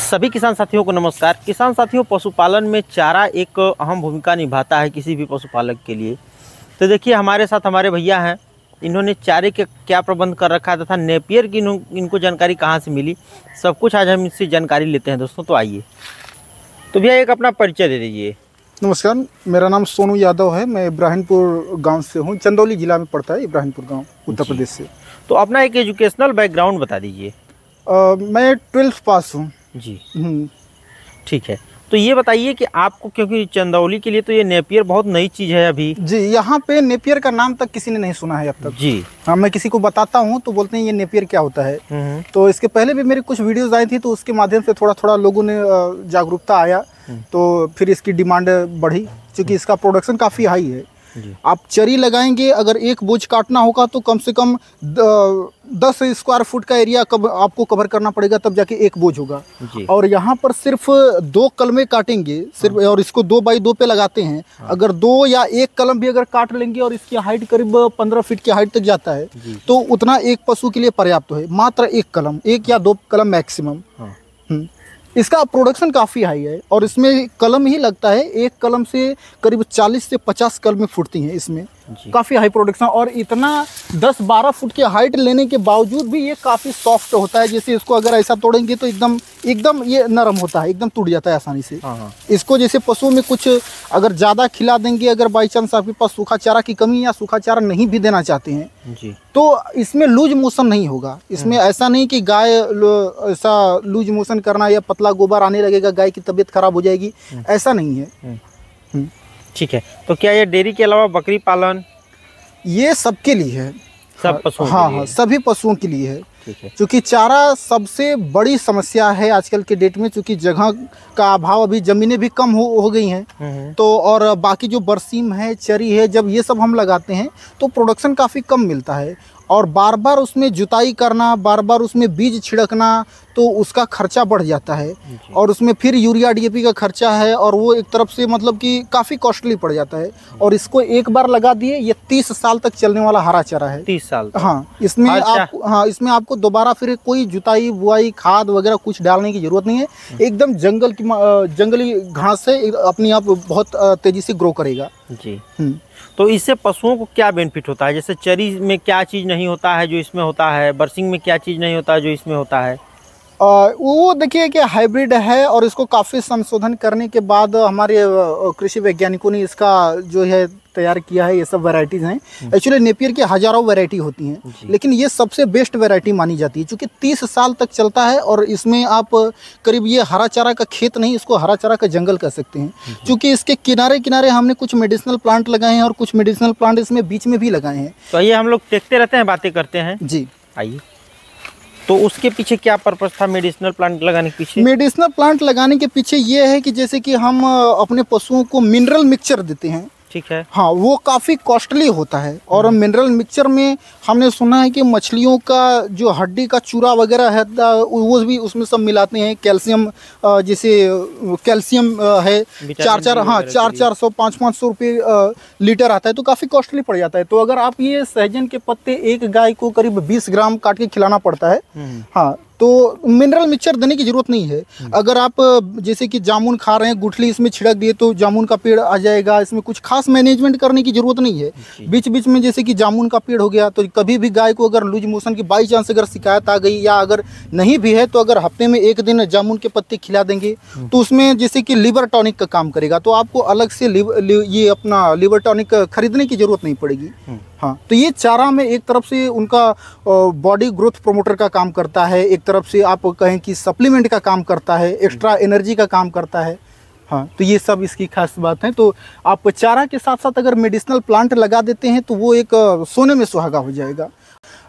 सभी किसान साथियों को नमस्कार। किसान साथियों, पशुपालन में चारा एक अहम भूमिका निभाता है किसी भी पशुपालक के लिए। तो देखिए, हमारे साथ हमारे भैया हैं, इन्होंने चारे के क्या प्रबंध कर रखा है तथा नेपियर की इनको जानकारी कहाँ से मिली, सब कुछ आज हम इनसे जानकारी लेते हैं दोस्तों। तो आइए, तो भैया एक अपना परिचय दे दीजिए। नमस्कार, मेरा नाम सोनू यादव है। मैं इब्राहिमपुर गांव से हूँ। चंदौली जिला में पड़ता है इब्राहिमपुर गांव, उत्तर प्रदेश से। तो अपना एक एजुकेशनल बैकग्राउंड बता दीजिए। मैं 12th पास हूँ जी। ठीक है, तो ये बताइए कि आपको, क्योंकि चंदौली के लिए तो ये नेपियर बहुत नई चीज़ है अभी। जी, यहाँ पे नेपियर का नाम तक किसी ने नहीं सुना है अब तक। जी हाँ, मैं किसी को बताता हूँ तो बोलते हैं ये नेपियर क्या होता है। तो इसके पहले भी मेरी कुछ वीडियोस आई थी, तो उसके माध्यम से थोड़ा थोड़ा लोगों ने जागरूकता आया, तो फिर इसकी डिमांड बढ़ी, क्योंकि इसका प्रोडक्शन काफ़ी हाई है। आप चरी लगाएंगे, अगर एक बोझ काटना होगा तो कम से कम 10 स्क्वायर फुट का एरिया आपको कवर करना पड़ेगा, तब जाके एक बोझ होगा। और यहाँ पर सिर्फ 2 कलमें काटेंगे सिर्फ, और इसको 2 बाई 2 पे लगाते हैं। अगर 2 या 1 कलम भी अगर काट लेंगे और इसकी हाइट करीब 15 फीट की हाइट तक जाता है, तो उतना एक पशु के लिए पर्याप्त है। मात्र 1 कलम, 1 या 2 कलम मैक्सिमम। इसका प्रोडक्शन काफ़ी हाई है, और इसमें कलम ही लगता है, एक कलम से करीब 40 से 50 कलमें फूटती हैं इसमें। काफ़ी हाई प्रोडक्शन, और इतना 10-12 फुट की हाइट लेने के बावजूद भी ये काफ़ी सॉफ्ट होता है। जैसे इसको अगर ऐसा तोड़ेंगे तो एकदम ये नरम होता है, एकदम टूट जाता है आसानी से। इसको जैसे पशुओं में कुछ अगर ज़्यादा खिला देंगे, अगर बाई चांस आपके पास सूखा चारा की कमी या सूखा चारा नहीं भी देना चाहते हैं तो इसमें लूज मोशन नहीं होगा। इसमें ऐसा नहीं कि गाय ऐसा लूज मोशन करना या पतला गोबर आने लगेगा, गाय की तबीयत खराब हो जाएगी, ऐसा नहीं है। ठीक है, तो क्या ये डेयरी के अलावा बकरी पालन ये सबके लिए है? सब पशुओं हाँ के लिए? हाँ, सभी पशुओं के लिए है। ठीक है, क्योंकि चारा सबसे बड़ी समस्या है आजकल के डेट में, क्योंकि जगह का अभाव, अभी ज़मीनें भी कम हो गई हैं। तो और बाकी जो बरसीम है, चरी है, जब ये सब हम लगाते हैं तो प्रोडक्शन काफ़ी कम मिलता है, और बार बार उसमें जुताई करना, बार बार उसमें बीज छिड़कना, तो उसका खर्चा बढ़ जाता है। और उसमें फिर यूरिया DAP का खर्चा है, और वो एक तरफ से मतलब कि काफ़ी कॉस्टली पड़ जाता है। और इसको एक बार लगा दिए, ये 30 साल तक चलने वाला हरा चारा है। 30 साल? हाँ, इसमें आपको दोबारा फिर कोई जुताई बुआई खाद वगैरह कुछ डालने की ज़रूरत नहीं है। एकदम जंगली घास है, अपने आप बहुत तेज़ी से ग्रो करेगा। जी। तो इससे पशुओं को क्या बेनिफिट होता है? जैसे चरी में क्या चीज़ नहीं होता है जो इसमें होता है, बरसिंग में क्या चीज़ नहीं होता है जो इसमें होता है? वो देखिए कि हाइब्रिड है, और इसको काफ़ी संशोधन करने के बाद हमारे कृषि वैज्ञानिकों ने इसका जो है तैयार किया है। ये सब वैरायटीज़ हैं। एक्चुअली नेपियर की हज़ारों वैरायटी होती हैं, लेकिन ये सबसे बेस्ट वैरायटी मानी जाती है, क्योंकि 30 साल तक चलता है। और इसमें आप करीब, ये हरा चारा का खेत नहीं, इसको हरा चारा का जंगल कह सकते हैं, क्योंकि इसके किनारे किनारे हमने कुछ मेडिसिनल प्लांट लगाए हैं, और कुछ मेडिसिनल प्लांट इसमें बीच में भी लगाए हैं। तो ये हम लोग देखते रहते हैं, बातें करते हैं। जी, आइए। तो उसके पीछे क्या पर्पस था मेडिसिनल प्लांट लगाने के पीछे? मेडिसिनल प्लांट लगाने के पीछे ये है कि जैसे कि हम अपने पशुओं को मिनरल मिक्सचर देते हैं। ठीक है। हाँ, वो काफ़ी कॉस्टली होता है, और मिनरल मिक्सचर में हमने सुना है कि मछलियों का जो हड्डी का चूरा वगैरह है, वो भी उसमें सब मिलाते हैं। कैल्शियम, जैसे कैल्शियम है 400-500 500 रुपये लीटर आता है, तो काफ़ी कॉस्टली पड़ जाता है। तो अगर आप ये सहजन के पत्ते एक गाय को करीब 20 ग्राम काट के खिलाना पड़ता है। हाँ, तो मिनरल मिक्सचर देने की ज़रूरत नहीं है। अगर आप जैसे कि जामुन खा रहे हैं, गुठली इसमें छिड़क दिए तो जामुन का पेड़ आ जाएगा। इसमें कुछ खास मैनेजमेंट करने की ज़रूरत नहीं है। बीच बीच में जैसे कि जामुन का पेड़ हो गया, तो कभी भी गाय को अगर लूज मोशन की बाई चांस अगर शिकायत आ गई, या अगर नहीं भी है, तो अगर हफ्ते में 1 दिन जामुन के पत्ते खिला देंगे, तो उसमें जैसे कि लिवर टॉनिक का काम करेगा। तो आपको अलग से ये अपना लिवर टॉनिक खरीदने की ज़रूरत नहीं पड़ेगी। हाँ, तो ये चारा में एक तरफ से उनका बॉडी ग्रोथ प्रोमोटर का काम करता है, एक तरफ से आप कहें कि सप्लीमेंट का काम करता है, एक्स्ट्रा एनर्जी का काम करता है। हाँ, तो ये सब इसकी खास बात है। तो आप चारा के साथ साथ अगर मेडिसिनल प्लांट लगा देते हैं, तो वो एक सोने में सुहागा हो जाएगा।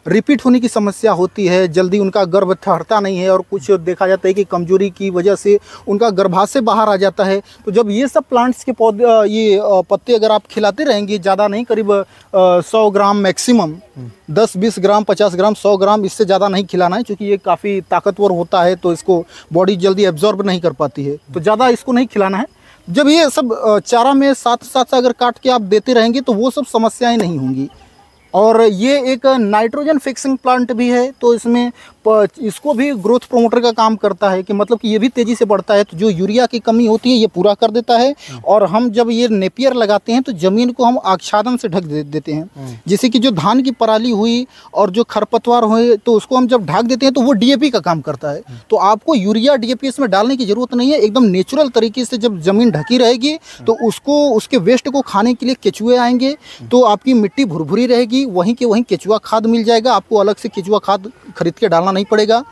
रिपीट होने की समस्या होती है, जल्दी उनका गर्भ ठहरता नहीं है, और कुछ देखा जाता है कि कमजोरी की वजह से उनका गर्भाशय बाहर आ जाता है। तो जब ये सब प्लांट्स के पौधे, ये पत्ते अगर आप खिलाते रहेंगे, ज़्यादा नहीं, करीब 100 ग्राम मैक्सिमम, 10-20 ग्राम 50 ग्राम 100 ग्राम, इससे ज़्यादा नहीं खिलाना है, क्योंकि ये काफ़ी ताकतवर होता है, तो इसको बॉडी जल्दी एब्जॉर्ब नहीं कर पाती है, तो ज़्यादा इसको नहीं खिलाना है। जब ये सब चारा में साथ साथ अगर काट के आप देते रहेंगे, तो वो सब समस्याएं नहीं होंगी। और ये एक नाइट्रोजन फिक्सिंग प्लांट भी है, तो इसमें इसको भी ग्रोथ प्रोमोटर का काम करता है कि मतलब कि ये भी तेज़ी से बढ़ता है। तो जो यूरिया की कमी होती है ये पूरा कर देता है। और हम जब ये नेपियर लगाते हैं तो ज़मीन को हम आच्छादन से ढक देते हैं। जैसे कि जो धान की पराली हुई और जो खरपतवार हुए तो उसको हम जब ढक देते हैं तो वो डीएपी का काम करता है। तो आपको यूरिया डीएपी इसमें डालने की ज़रूरत नहीं है। एकदम नेचुरल तरीके से जब ज़मीन ढकी रहेगी तो उसको उसके वेस्ट को खाने के लिए केचुए आएंगे, तो आपकी मिट्टी भुरभुरी रहेगी, वहीं के वहीं केचुआ खाद मिल जाएगा। आपको अलग से केचुआ खाद खरीद के डालना नहीं पड़ेगा।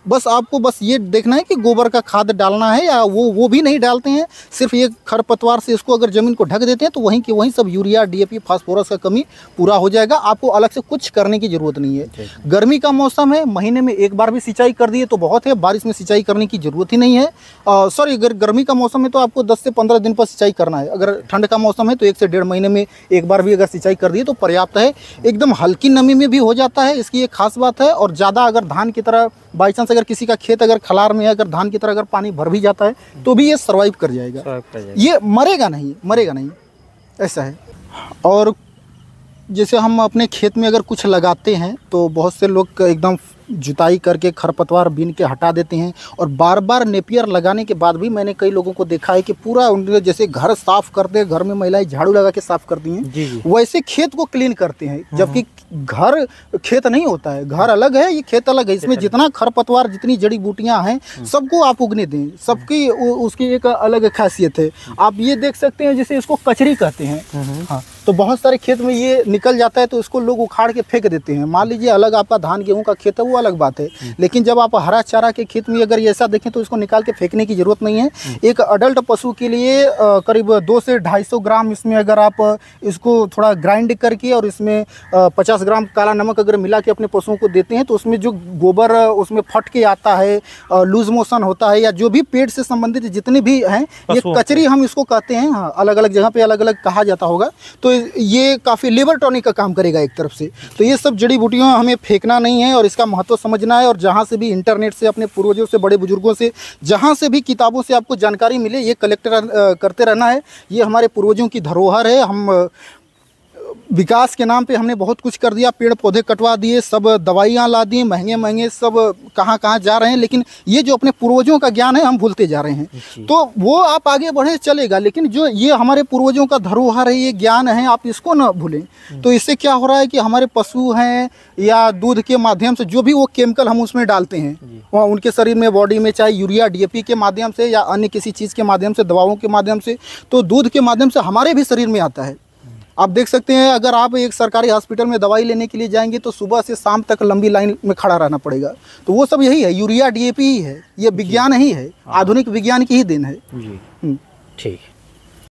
बस आपको बस ये देखना है कि गोबर का खाद डालना है या वो भी नहीं डालते हैं, सिर्फ ये खरपतवार से इसको अगर ज़मीन को ढक देते हैं तो वहीं के वहीं सब यूरिया डीएपी फास्फोरस का कमी पूरा हो जाएगा। आपको अलग से कुछ करने की ज़रूरत नहीं है। गर्मी का मौसम है, महीने में एक बार भी सिंचाई कर दिए तो बहुत है, बारिश में सिंचाई करने की ज़रूरत ही नहीं है। सॉरी, अगर गर्मी का मौसम है तो आपको 10 से 15 दिन पर सिंचाई करना है। अगर ठंड का मौसम है तो 1 से 1.5 महीने में एक बार भी अगर सिंचाई कर दिए तो पर्याप्त है। एकदम हल्की नमी में भी हो जाता है, इसकी एक खास बात है। और ज़्यादा अगर धान की तरह बाई चांस अगर किसी का खेत अगर खलार में है, अगर धान की तरह अगर पानी भर भी जाता है तो भी ये सर्वाइव कर जाएगा, ये मरेगा नहीं, ऐसा है। और जैसे हम अपने खेत में अगर कुछ लगाते हैं तो बहुत से लोग एकदम जुताई करके खरपतवार बीन के हटा देते हैं। और बार बार नेपियर लगाने के बाद भी मैंने कई लोगों को देखा है कि पूरा उनके जैसे घर साफ करते हैं, घर में महिलाएं झाड़ू लगा के साफ करती हैं, वैसे खेत को क्लीन करते हैं। जबकि घर खेत नहीं होता है, घर अलग है, ये खेत अलग है। इसमें जितना खरपतवार, जितनी जड़ी बूटियां हैं, सबको आप उगने दें, सबकी उसकी एक अलग खासियत है। आप ये देख सकते हैं, जैसे इसको कचरी कहते हैं। हाँ, तो बहुत सारे खेत में ये निकल जाता है तो इसको लोग उखाड़ के फेंक देते हैं। मान लीजिए अलग आपका धान गेहूं का खेत है, वो अलग बात है, लेकिन जब आप हरा चारा के खेत में अगर ये ऐसा देखें तो इसको निकाल के फेंकने की ज़रूरत नहीं है। एक अडल्ट पशु के लिए करीब 200 से 250 ग्राम इसमें अगर आप इसको थोड़ा ग्राइंड करके और इसमें 50 ग्राम काला नमक अगर मिला के अपने पशुओं को देते हैं तो उसमें जो गोबर उसमें फट के आता है, लूज मोशन होता है, या जो भी पेट से संबंधित जितने भी हैं, ये कचरी हम इसको कहते हैं। हाँ, अलग अलग जगह पे अलग अलग कहा जाता होगा। तो ये काफ़ी लिवर टॉनिक का काम करेगा एक तरफ से। तो ये सब जड़ी बूटियाँ हमें फेंकना नहीं है और इसका महत्व समझना है। और जहाँ से भी इंटरनेट से, अपने पूर्वजों से, बड़े बुजुर्गों से, जहाँ से भी किताबों से आपको जानकारी मिले, ये कलेक्ट करते रहना है। ये हमारे पूर्वजों की धरोहर है। हम विकास के नाम पे हमने बहुत कुछ कर दिया, पेड़ पौधे कटवा दिए, सब दवाइयाँ ला दी, महंगे महंगे सब कहाँ जा रहे हैं, लेकिन ये जो अपने पूर्वजों का ज्ञान है हम भूलते जा रहे हैं। तो वो आप आगे बढ़े चलेगा, लेकिन जो ये हमारे पूर्वजों का धरोहर है, ये ज्ञान है, आप इसको ना भूलें। तो इससे क्या हो रहा है कि हमारे पशु हैं या दूध के माध्यम से जो भी वो केमिकल हम उसमें डालते हैं, वहाँ उनके शरीर में, बॉडी में, चाहे यूरिया डीएपी के माध्यम से या अन्य किसी चीज़ के माध्यम से, दवाओं के माध्यम से, तो दूध के माध्यम से हमारे भी शरीर में आता है। आप देख सकते हैं, अगर आप एक सरकारी हॉस्पिटल में दवाई लेने के लिए जाएंगे तो सुबह से शाम तक लंबी लाइन में खड़ा रहना पड़ेगा। तो वो सब यही है, यूरिया डीएपी ही है, ये विज्ञान ही है, आधुनिक विज्ञान की ही देन है। जी, ठीक।